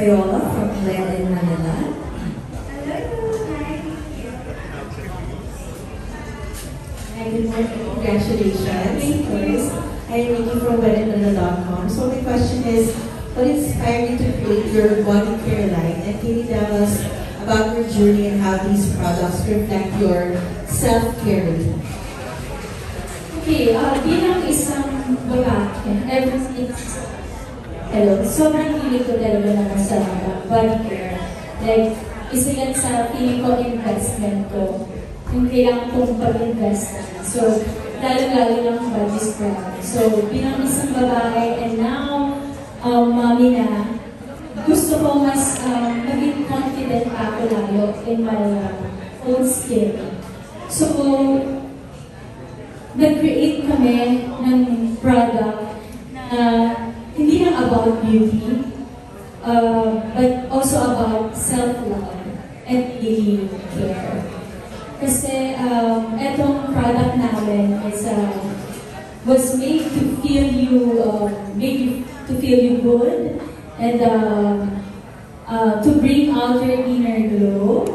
Viola from Glenda in Manila. Hello, hi. Hi, good morning. Congratulations. First, I'm Nikki from WeddingManila.com. So my question is, what inspired you to create your body care line? And can you tell us about your journey and how these products reflect your self-care routine? Okay, bilang isang babae, sobrang hilig ko talaga naman sa body care. Like, isa yan sa feeling ko investment ko. Yung kailangan kong pag-invest. So, lalo-lalo ng body scrub. So, bilang isang babae, and now, mommy na, gusto ko mas maging confident ako lalo in my own skin. So, nag-create kami ng product na hindi lang about beauty, but also about self-love and daily care. Kasi etong product namin is was made to feel you, good, and to bring out your inner glow,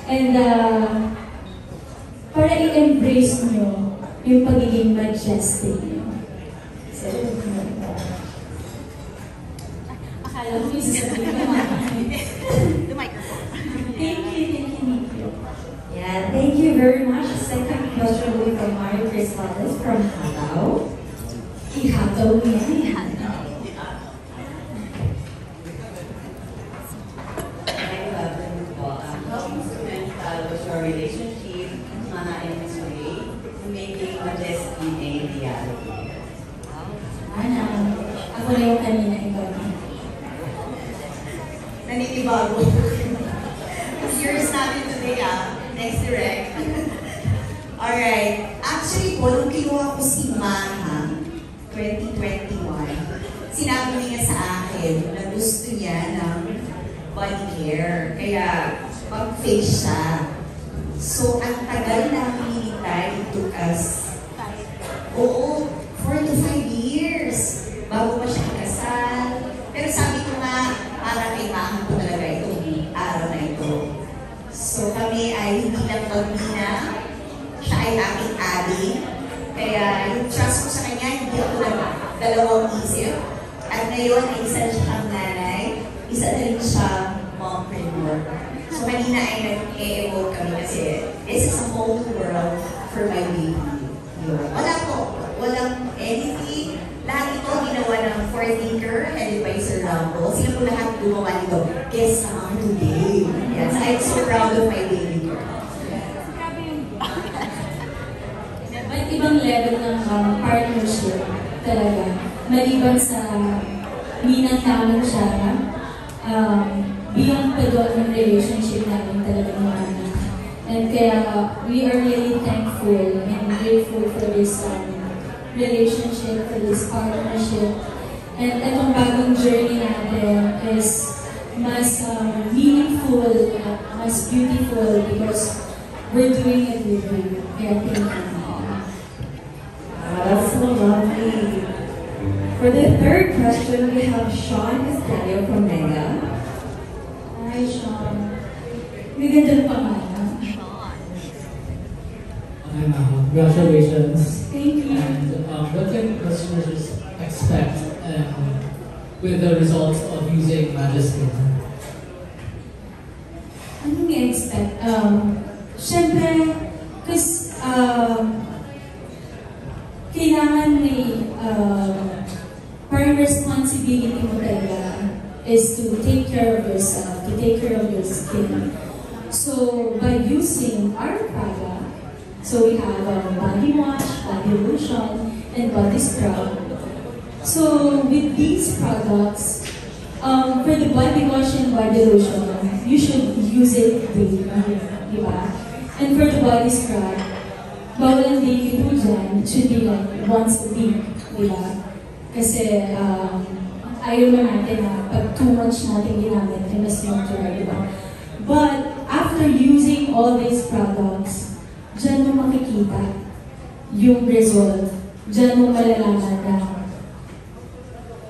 and para i-embrace nyo yung pagiging majestic nyo. So, akala ko yung sasabihin naman. The microphone. Thank you. Yeah, thank you very much. Second question will be from Mario Crisales from Hatao. Hatao niya. How instrumental was your relationship, Hannah and Miss Ray, in making Majesty a reality? Ana, ako na yung kanina, ikaw na. Naninibago. Yours natin today, next direct. Alright. Actually po, nung kinuha ko si Maha, 2021, sinabi niya sa akin na gusto niya ng body care. Kaya, pag-face siya. So, ang tagal na hinihintay, it took us, 4 to 5 years bago pa siya kasal. Pero sabi ko nga, para kay Maha ko talaga itong araw na ito. So, kami ay hindi lang pagbina, siya ay aking adik. Kaya, yung trust ko sa kanya, hindi ako dalawang isip. At ngayon, ay isa na siyang nanay, isa na rin siya mompreneur. So, kanina ay nag-e-evoke kami kasi this is a whole new world for my baby. Wala po. Walang anything. Lahat ito ginawa ng Forthinker, headed by Sir Rambo. Sila po lahat gumawa nito. Guess naman today. Yes, I'm so proud of my baby girl. May ibang level ng partnership talaga. Maliban sa minang namin siya, beyond pa doon ng relationship namin talaga naman. And kaya we are really thankful and grateful for this relationship, for this partnership. And itong bagong journey natin is mas meaningful at mas beautiful because we're doing it with you. Kaya thank you. That's so lovely. For the third question, we have Sean Castello from Mega. Hi, Sean. May ganda pa nga. Hi, Maha. Congratulations. Thank you. And what can customers expect with the results of using Majesty? Anong i-expect? Siyempre, kasi kailangan may parang responsibility mo talaga is to take care of yourself, to take care of your skin. So, by using our product, so we have body wash, body lotion, and body scrub. So, with these products, for the body wash and body lotion, you should use it daily, diba? And for the body scrub, bawal ang daily po dyan, it should be like once a week, diba? Kasi ayaw mo natin na pag too much natin ginamit, ay mas natural, diba? But after using all these products, dyan mo makikita yung result. Dyan mo malalaman na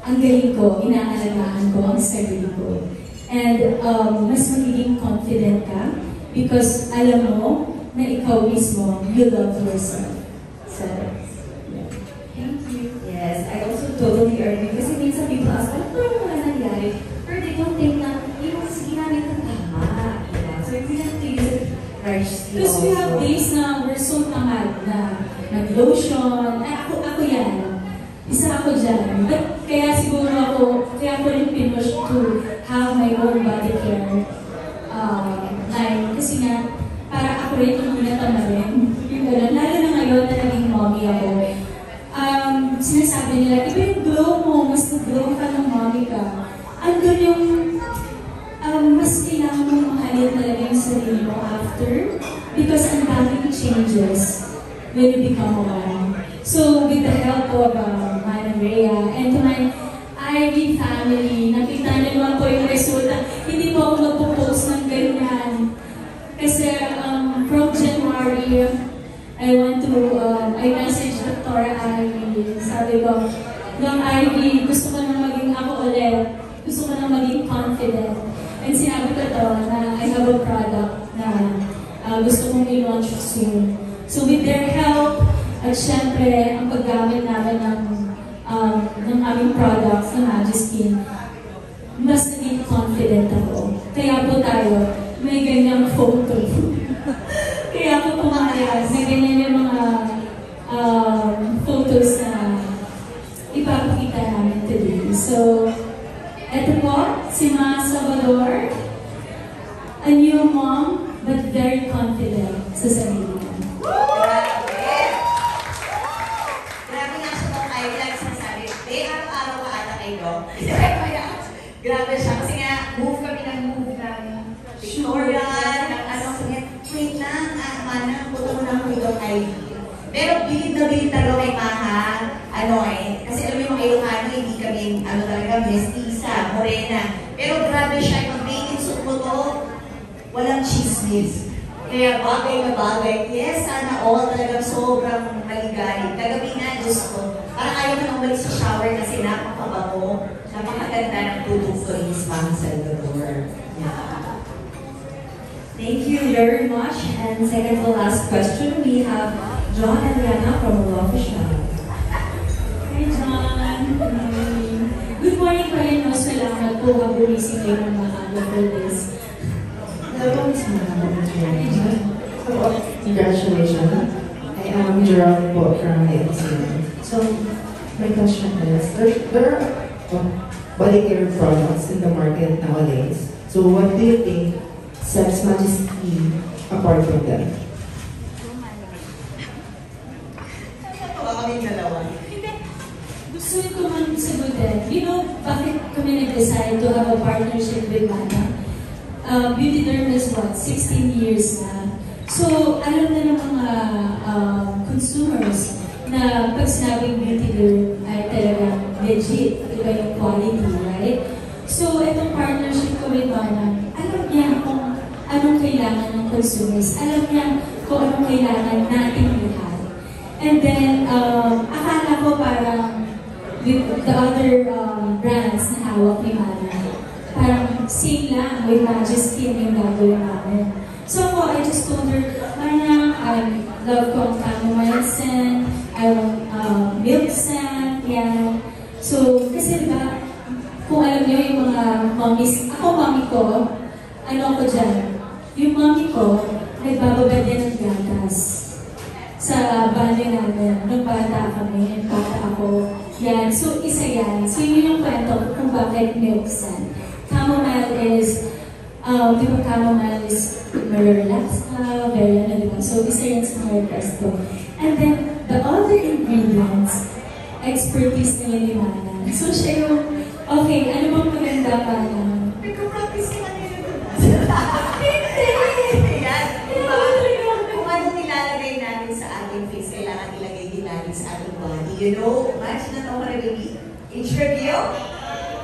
ang ang galing ko, inaalagaan ko ang sarili ko. And mas magiging confident ka because alam mo na ikaw mismo, you love yourself. So, yeah. Thank you. Yes, I also totally agree. Kasi minsan people ask, ano ba yung mga nangyari? Pero they don't think na, yung sige namin na tama. Diba? So we have to use it wisely Because we have also. days na we're so tamad na nag-lotion. Ay, ako yan. Isa ako dyan. But kaya siguro kaya ko rin pinush to have my own body care line. Kasi nga, para ako rin yung minatamarin. Yung gano'n. Lalo na ngayon na naging mommy ako. Sinasabi nila, iba yung glow mo, mas nag-glow ka ng mommy ka. Andun yung mas kailangan mong mahalin talaga yung sarili mo after because ang daming changes when you become a mom. So, with the help of Manang Rhea and to my Ivy family, nakita niyo naman po yung resulta. Hindi po ako magpo-post ng ganyan. Kasi from January, I messaged Dr. Ivy. Sabi ko, Dr. Ivy, gusto ko na maging ako ulit. Gusto ko na maging confident. And sinabi ko to na I have a product na gusto kong i-launch soon. So with their help, at syempre, ang paggamit namin ng aming products na Magiskin, mas naging confident ako. Kaya po tayo, may ganyang photo. Kaya po pumayas, may ganyan yung mga photos na ipapakita namin today. So, eto po, si Ma Salvador, a new mom, but very confident sa sarili niya. Grabe nga siya nung kayo lang sinasabi, araw-araw ka ata kayo. Grabe siya. Kasi nga, move kami ng Victoria, ng ano, sabi, wait lang, Mana, punta mo na ako dito kay Pero bilid na bilid talaga kay Maha. Kasi alam mo yung mga Ilocano, hindi kami, talaga, mestiza, morena. Pero grabe siya, yung baking soup mo to, walang chismis. Kaya bagay na bagay. Yes, sana all talagang sobrang maligalig. Kagabi nga, Diyos ko, parang ayaw na umalis sa shower kasi napakabago. Napakaganda ng tutong ko ni Ma'am Salvador. Yeah. Thank you very much. And second to last question, we have John and Rihanna from Law Official. Hi, John. Good morning pa rin, no? Salamat po. Habulisin kayo ng maaga for this. Hello, Ms. Congratulations. I am Jerome po from AMCM. So, my question is, there are body care products in the market nowadays. So, what do you think sets Majesty apart from them? Kaming dalawa. Gusto ko man sagutin, bakit kami nag-decide to have a partnership with Mana? Beauty Derm is 16 years na. So, alam na ng mga consumers na pag sinabing Beauty Derm ay talagang legit, iba yung quality, right? So, itong partnership ko with Mana, alam niya kung anong kailangan ng consumers, alam niya kung anong kailangan natin lahat. And then, akala ko parang with the other brands na hawak ni Mana, parang same lang with Majesty yung gagawin namin. So ako, I just told her, Mana, I love ko ang chamomile scent, I want milk scent, yan. So, kasi diba, kung alam niyo yung mga mommies, ako mommy ko, ano ako dyan, yung mommy ko, nagbababad din ng gatas sa banyo namin, nung bata kami, nung bata ako. Yan, so isa yan. So yun yung kwento kung bakit milk scent. Chamomile is, di ba chamomile is relax ka, very diba? So isa yan sa mga request ko. And then, the other ingredients, expertise na yun ni Mana. So siya yung, okay, ano bang maganda pa na? Nagka-practice ka na yun. Nilalagay natin sa ating face, kailangan ilagay din natin sa ating body. You know, match na ito para baby. Interview?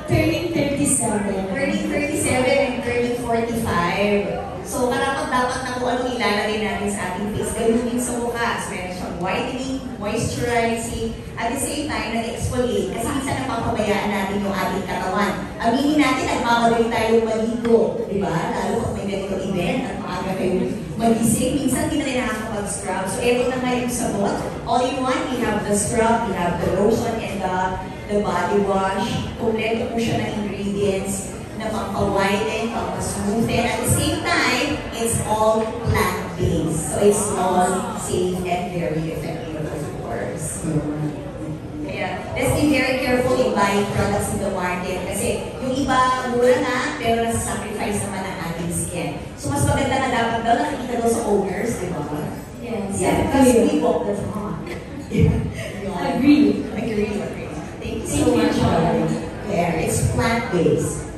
Turning 37. Turning 37 and turning 45. So, dapat na kung anong ilalagay natin sa ating face. Ganoon din sa mukha. So, meron siyang whitening, moisturizing, At the same time, nag-exfoliate. Kasi minsan napapabayaan natin yung ating katawan. Aminin natin, nagmamadali tayong maligo. Di ba? Lalo kung may ganitong event at maaga kayong magising. Minsan, hindi na rin nakakapag-scrub. So, ito na nga yung sabot. All in one, we have the scrub, we have the lotion, and the body wash. Kompleto po siya ng ingredients na pang-widen, pang-smoothen. At the same time, it's all plant-based. So, it's all safe and very effective, of course. Kaya, let's be very careful in buying products in the market. Kasi yung iba, mura na, pero nasa-sacrifice naman ang ating skin. So, mas maganda na dapat daw nakikita daw sa owners, di ba? Yes. Yeah, because we walk the talk. Agree. Agree. Thank you so much, Valerie. There, it's plant-based.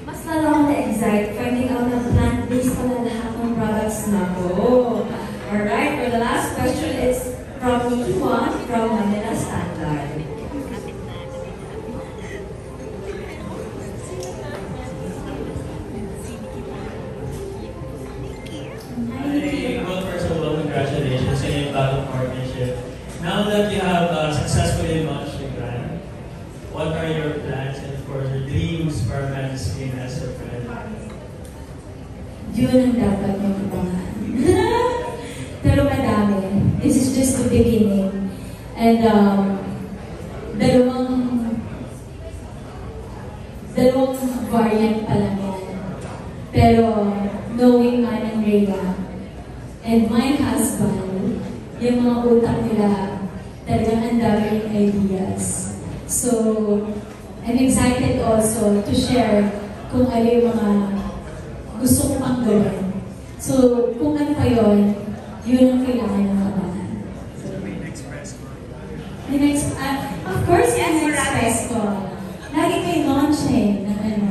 Mas lalo akong na-excite finding out na plant-based pala lahat ng products na ko. Alright, for the last question is from Nikki Juan from Manila Standard. Hey, well, first of all, congratulations on your bagong partnership. Now that you have successfully launched the brand, what are your plans and, of course, your dreams for Man's Skin as a brand? Yun ang dapat yung abangan. Pero madami. This is just the beginning. And dalawang variant pa lang yan. Pero knowing man and Rhea and my husband, yung mga utak nila, talagang ang daming ideas. So, I'm excited also to share kung ano yung mga gusto ko pang gawin. So, kung ano pa yun, yun ang kailangan ng abangan. The next, of course, yes, the next press ko. Lagi may launching ng ano.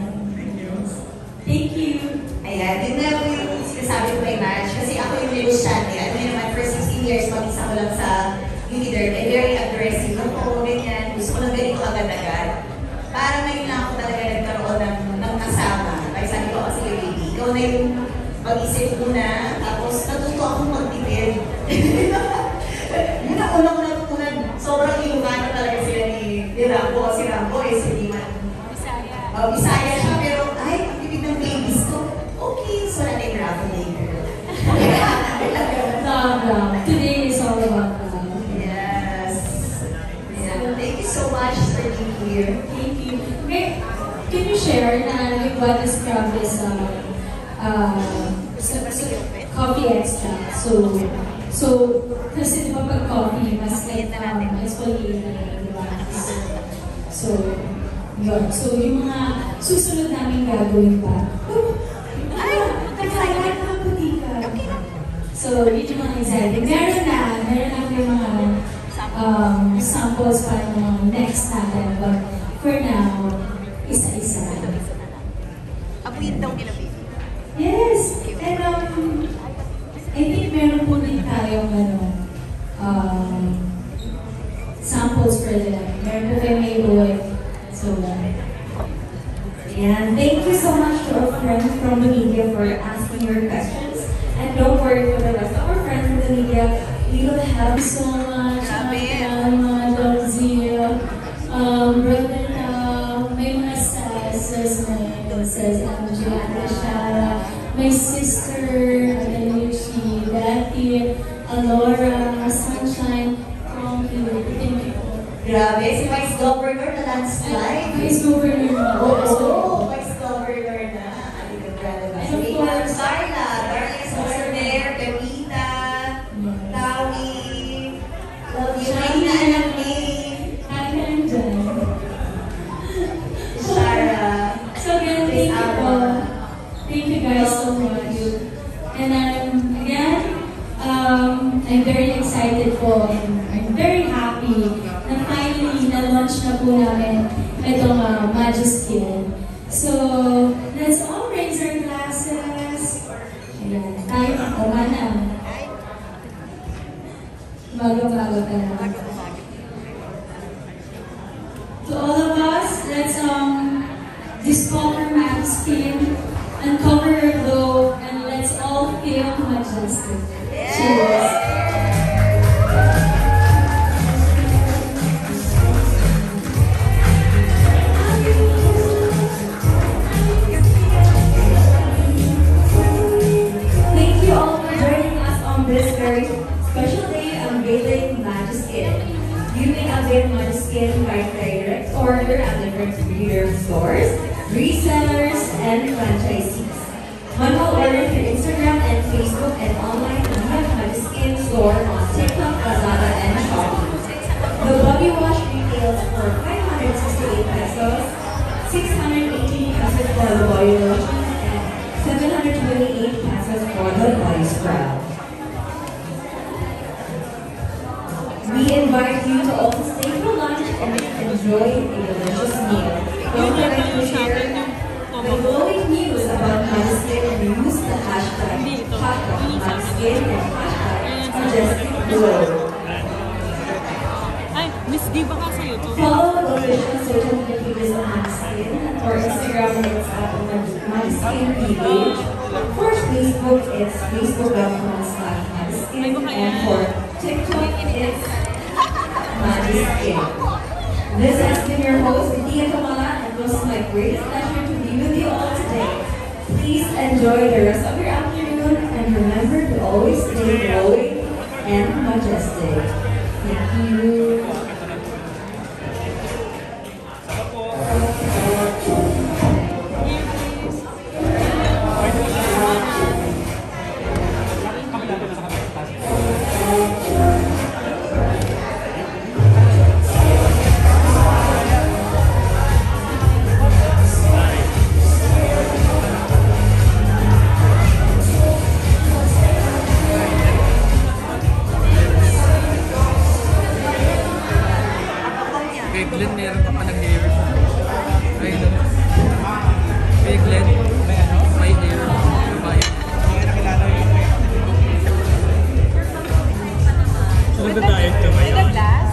Thank you. Ayan, din na po yung sinasabi ko kay Marge. Kasi ako yung negosyante. Ano yun naman, for 16 years, mag-isa ko lang sa Uniderm. And very aggressive ako, ganyan. Gusto ko lang ganito agad-agad. Parang ngayon lang ako talaga nagkaroon ng kasama. Kaya sabi ko kasi kay baby, ikaw na yung mag-isip muna. Tapos natuto akong magtipid. Yun ang una ko natutunan. Sobrang ilumano talaga sila ni Rambo. Si Rambo is hindi man. Bisaya siya, pero ay, pagtipid ng babies ko. Okay, so wala na yung raffle later. Today is all about love. Yes. Yeah. Thank you so much for being here. Thank you. Okay, can you share na what is scrub is coffee extract. So kasi di ba pag coffee, mas exfoliate na, di ba? So, yun. So, yung mga susunod namin gagawin pa. Nakakala na puti ka. So, yun yung mga exciting. Meron na yung mga samples para yung next natin. But for now, isa-isa. Abuyin daw nila, baby. Yes! And I think meron po din tayong samples for them. Meron po kayo may buhay. So, And thank you so much to our friends from the media for asking your questions. And don't worry for the rest of our friends from the media. We will help so much. Zia, Brother may mga says Angela, Shara, my sister, Lucy, Dati, Alora, Sunshine, thank you. Grabe, si Vice Governor na landslide. Vice Governor na. Oo, Vice Governor na. And of course, Darla is also there, Pepita, Tawi, yung na anak ni Shara. So again, thank you po. Thank you guys so much. And again, I'm very excited po and I'm very happy na finally na-launch na po namin itong Majeskin. So, let's all raise our glasses. Ayan, tayo ako na. Bago-bago ka na. To all of us, let's discover Majeskin, uncover your glow, and let's all feel majestic. Cheers! You may avail Maniskin by direct order at different dealer stores, resellers, and franchisees. Manual order through Instagram and Facebook and online via Maniskin store on TikTok, Lazada, and Shopee. The body wash retails for 568 pesos, 618 pesos for the body lotion, and 728 pesos for the body scrub. We invite you to also stay for lunch and enjoy a delicious meal. Don't forget to share the glowing news about Maniskin and use the hashtag Maniskin and hashtag MajesticGlow. Ay, Miss Diva ka sa YouTube. Follow the official social media pages of Maniskin. For Instagram, it's at Maniskin PH. For Facebook, it's facebook.com/Maniskin. And for TikTok, it's Maniskin. This has been your host, Tia Kamala, and it was my greatest pleasure to be with you all today. Please enjoy the rest of your afternoon and remember to always stay glowing and majestic. Thank you. Kay Glenn, meron pa palang hair. Ayun. Kay Glenn, may ano? May hair. Babae. So, nagda-diet ka ba yun? Glass?